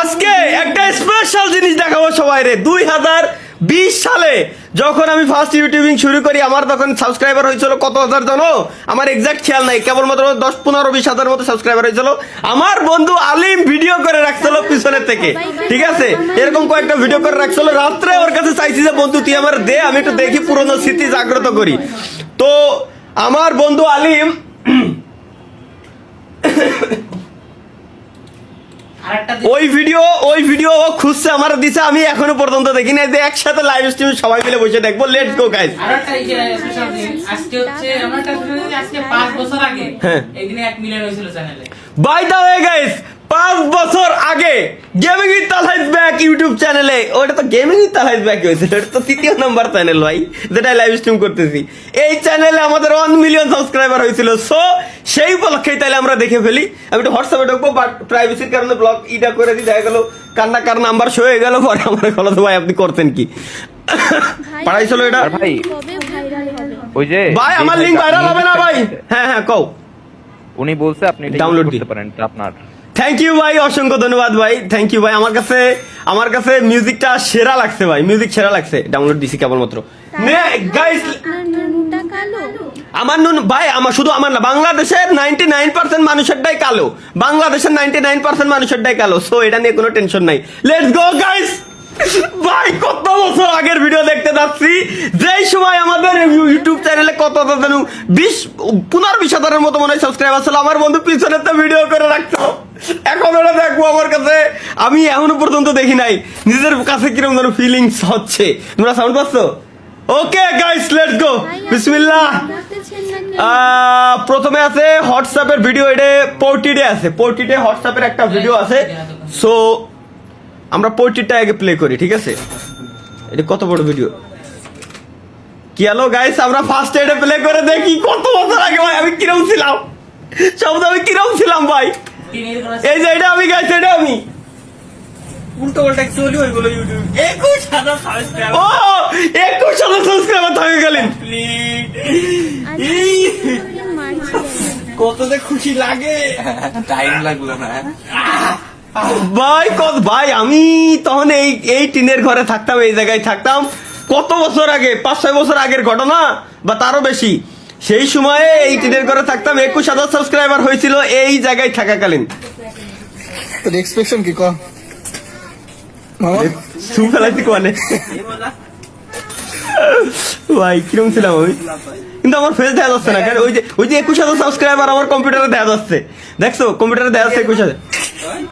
আজকে একটা স্পেশাল জিনিস দেখাবো সবাই রে। 2020 সালে যখন আমি ফার্স্ট ইউটিউবিং শুরু করি, আমার তখন সাবস্ক্রাইবার হয়েছিল কত হাজার জানো? আমার এক্সাক্ট খেয়াল নাই, কেবলমাত্র 10-15-20 হাজার মতো সাবস্ক্রাইবার হয়েছিল। আমার বন্ধু আলিম ভিডিও করে রাখছিল পিছনের থেকে, ঠিক আছে? এরকম কয়েকটা ভিডিও করে রাখছিল। রাত্রে ওর কাছে চাইছি যে বন্ধু তুই আমার দে, আমি একটু দেখি পুরোনো স্মৃতি জাগ্রত করি। তো আমার বন্ধু আলিম ওই ভিডিও ও খুঁজছে, আমার দিছে, আমি এখনো পর্যন্ত দেখি না। যে একসাথে লাইভ স্ট্রিম সবাই মিলে বসে দেখবো। Let's go guys. আরেকটা এই যে স্পেশাল দিন আজকে হচ্ছে আমরা একটা আজকে 5 বছর আগে এই দিনে 1 মিলিয়ন হয়েছিল চ্যানেলে। বাই দা ওয়ে গাইস, 5 বছর আগে গেমিং উইথ তালহাজ ব্যাক ইউটিউব চ্যানেলে, ওটা তো গেমিং উইথ তালহাজ ব্যাক হয়েছিল, এটা তো 3য় নাম্বার চ্যানেল ভাই, যেটা লাইভ স্ট্রিম করতেছি। এই চ্যানেলে আমাদের 1 মিলিয়ন সাবস্ক্রাইবার হয়েছিল। সো সেই উপলক্ষেই তাহলে আমরা দেখে ফেলি। আমি একটু হোয়াটসঅ্যাপে ঢুকবো, বাট প্রাইভেসির কারণে ব্লক ইটা করে দিই। দেখা গেল কার নাম্বার শো হয়ে গেল, পরে আমার বলো তো ভাই আপনি করতেন কি পাঠাইছিল এটা ভাই? ওই যে ভাই আমার লিংক ভাইরাল হবে না ভাই? হ্যাঁ হ্যাঁ কও। উনি বলছে আপনি ডাউনলোড করতে পারেন, এটা আপনার। থ্যাংক ইউ ভাই, অসংখ্য ধন্যবাদ ভাই, থ্যাংক ইউ ভাই। আমার কাছে মিউজিকটা সেরা লাগছে ভাই, মিউজিক সেরা লাগছে। ডাউনলোড দিছি কেবলমাত্র। গাইস আমার নুন ভাই, আমার শুধু আমার না, বাংলাদেশের 99% মানুষেরটাই কালো, বাংলাদেশের 99% মানুষেরটাই কালো। সো এটা নিয়ে কোনো টেনশন নাই। Let's go guys. ভাই কত বছর আগের ভিডিও দেখতে যাচ্ছি, যেই সময় আমাদের ইউটিউব চ্যানেলে কত 20-15 হাজারের মতো মনে হয় সাবস্ক্রাইবার ছিল। আমার বন্ধু পিছনে তো ভিডিও করে রাখতো, এখন ওটা দেখবো। আমার কাছে আমি এখনো পর্যন্ত দেখি নাই, নিজের কাছে কিরকম যেন ফিলিংস হচ্ছে। তোমরা সাউন্ড পাচ্ছ? ওকে গাইস লেটস গো, বিসমিল্লাহ। প্রথমে আছে হোয়াটসঅ্যাপের ভিডিও, এটা পোর্টিডে আছে, পোর্টিডে হোয়াটসঅ্যাপের একটা ভিডিও আছে। সো আমরা পোর্ট্রেটটা আগে প্লে করি, ঠিক আছে? এটা কত বড় ভিডিও, কি হলো গাইস? আমরা ফার্স্ট এটা প্লে করে দেখি কত বছর আগে ভাই আমি কিরকম ছিলাম, শব্দ আমি কিরকম ছিলাম ভাই। এই যে এটা আমি গাইস, এটা আমি উল্টো উল্টা চলি ওইগুলো ইউটিউব 21,000 সাবস্ক্রাইবার। ও 21,000 সাবস্ক্রাইবার থাকে গেলেন। কত যে খুশি লাগে, টাইম লাগলো না ভাই আমি তখন এই টিনের ঘরে থাকতাম, এই জায়গায় থাকতাম। কত বছর আগে, 5-6 বছর আগের ঘটনা বা তারও বেশি। সেই সময়ে এই টিনের ঘরে থাকতাম, 21,000 সাবস্ক্রাইবার হয়েছিল এই জায়গায় থাকাকালীন। তোর এক্সপ্রেশন কি কর সু ফেলাইছি কোয়ানে ভাই, কিরকম ছিলাম আমি। কিন্তু আমার ফেস দেখা যাচ্ছে না, কারণ ওই যে 21,000 সাবস্ক্রাইবার আমার কম্পিউটারে দেখা যাচ্ছে। দেখছো কম্পিউটারে দেখা যাচ্ছে 21,000।